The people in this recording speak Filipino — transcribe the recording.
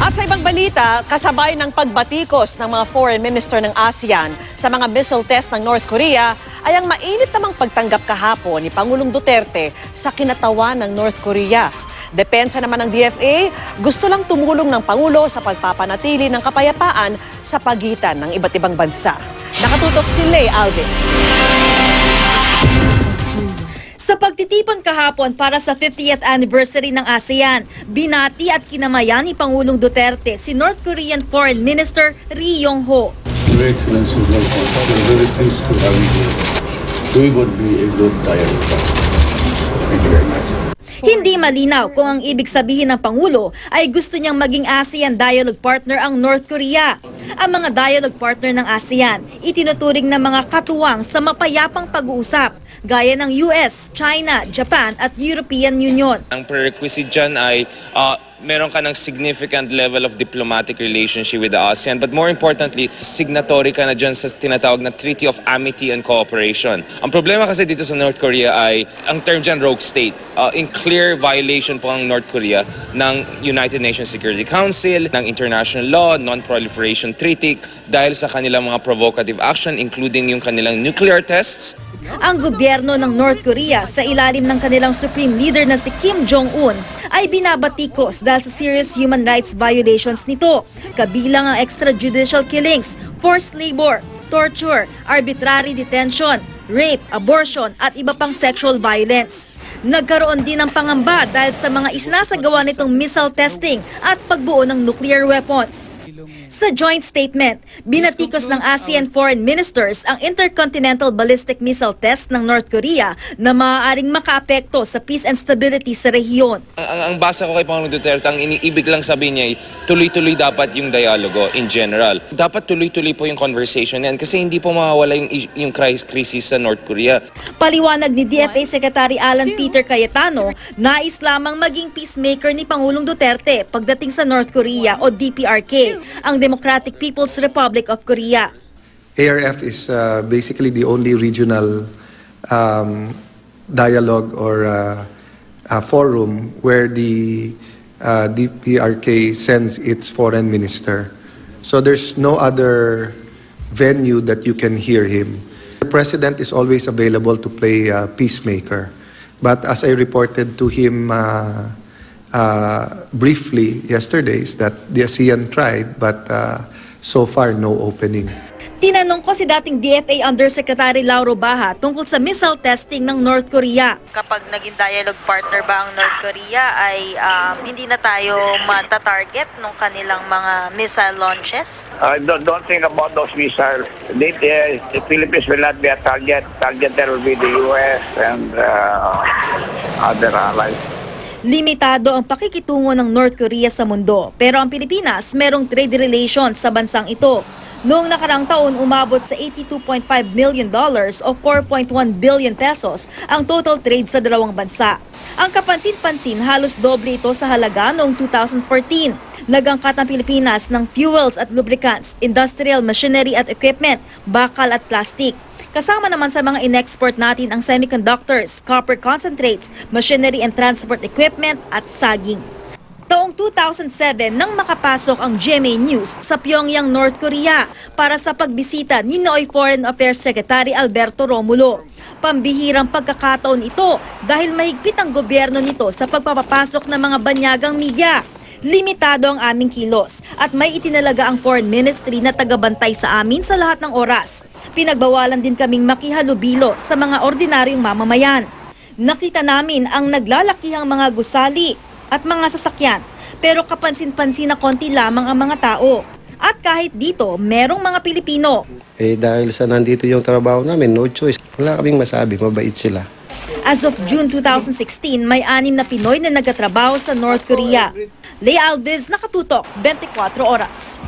At sa ibang balita, kasabay ng pagbatikos ng mga foreign minister ng ASEAN sa mga missile test ng North Korea ay ang mainit namang pagtanggap kahapon ni Pangulong Duterte sa kinatawan ng North Korea. Depensa naman ng DFA, gusto lang tumulong ng Pangulo sa pagpapanatili ng kapayapaan sa pagitan ng iba't ibang bansa. Nakatutok si Lay Alvin. Sa pagtitipon kahapon para sa 50th anniversary ng ASEAN, binati at kinamayan ni Pangulong Duterte si North Korean Foreign Minister Ri Yong-ho. Your Excellency, we're very pleased to have you here. We would be a good dialogue. Thank you very much. Hindi malinaw kung ang ibig sabihin ng Pangulo ay gusto niyang maging ASEAN dialogue partner ang North Korea. Ang mga dialogue partner ng ASEAN, itinuturing na mga katuwang sa mapayapang pag-uusap, gaya ng US, China, Japan at European Union. Ang prerequisite dyan ay meron ka ng significant level of diplomatic relationship with the ASEAN, but more importantly, signatory ka na dyan sa tinatawag na Treaty of Amity and Cooperation. Ang problema kasi dito sa North Korea ay, ang term dyan, rogue state. In clear violation po ang North Korea ng United Nations Security Council, ng international law, non-proliferation treaty, dahil sa kanilang mga provocative action, including yung kanilang nuclear tests. Ang gobyerno ng North Korea sa ilalim ng kanilang supreme leader na si Kim Jong-un ay binabatikos dahil sa serious human rights violations nito, kabilang ang extrajudicial killings, forced labor, torture, arbitrary detention, rape, abortion at iba pang sexual violence. Nagkaroon din ng pangamba dahil sa mga isinasagawa nitong missile testing at pagbuo ng nuclear weapons. Sa joint statement, binatikos ng ASEAN foreign ministers ang intercontinental ballistic missile test ng North Korea na maaaring makaapekto sa peace and stability sa rehiyon. Ang basa ko kay Pangulong Duterte, ang iniibig lang sabihin niya ay tuloy-tuloy dapat yung dialogo in general. Dapat tuloy-tuloy po yung conversation yan kasi hindi po mawawala yung crisis sa North Korea. Paliwanag ni DFA Secretary Alan Peter Cayetano, nais lamang maging peacemaker ni Pangulong Duterte pagdating sa North Korea o DPRK, ang Democratic People's Republic of Korea. ARF is basically the only regional dialogue or forum where the DPRK sends its foreign minister. So there's no other venue that you can hear him. The president is always available to play peacemaker. But as I reported to him briefly yesterday, is that the ASEAN tried, but so far no opening. Tinanong ko si dating DFA Undersecretary Lauro Baha tungkol sa missile testing ng North Korea. Kapag naging dialogue partner ba ang North Korea ay hindi na tayo mata-target ng kanilang mga missile launches? Don't think about those missiles. The Philippines will not be a target. Target there will be the US and other allies. Limitado ang pakikitungo ng North Korea sa mundo, pero ang Pilipinas merong trade relations sa bansang ito. Noong nakarang taon, umabot sa $82.5 million o 4.1 billion pesos ang total trade sa dalawang bansa. Ang kapansin-pansin, halos doble ito sa halaga noong 2014. Nagangkat ang Pilipinas ng fuels at lubricants, industrial machinery at equipment, bakal at plastic. Kasama naman sa mga in-export natin ang semiconductors, copper concentrates, machinery and transport equipment at saging. Taong 2007 nang makapasok ang GMA News sa Pyongyang, North Korea para sa pagbisita ni Noy Foreign Affairs Secretary Alberto Romulo. Pambihirang pagkakataon ito dahil mahigpit ang gobyerno nito sa pagpapapasok ng mga banyagang media. Limitado ang aming kilos at may itinalaga ang Foreign Ministry na tagabantay sa amin sa lahat ng oras. Pinagbawalan din kaming makihalubilo sa mga ordinaryong mamamayan. Nakita namin ang naglalakihang mga gusali at mga sasakyan, pero kapansin-pansin na konti lamang ang mga tao. At kahit dito, merong mga Pilipino. Dahil sa nandito yung trabaho namin, no choice. Wala kaming masabi, mabait sila. As of June 2016, may 6 na Pinoy na nagtatrabaho sa North Korea. Lay Alviz, Nakatutok, 24 Oras.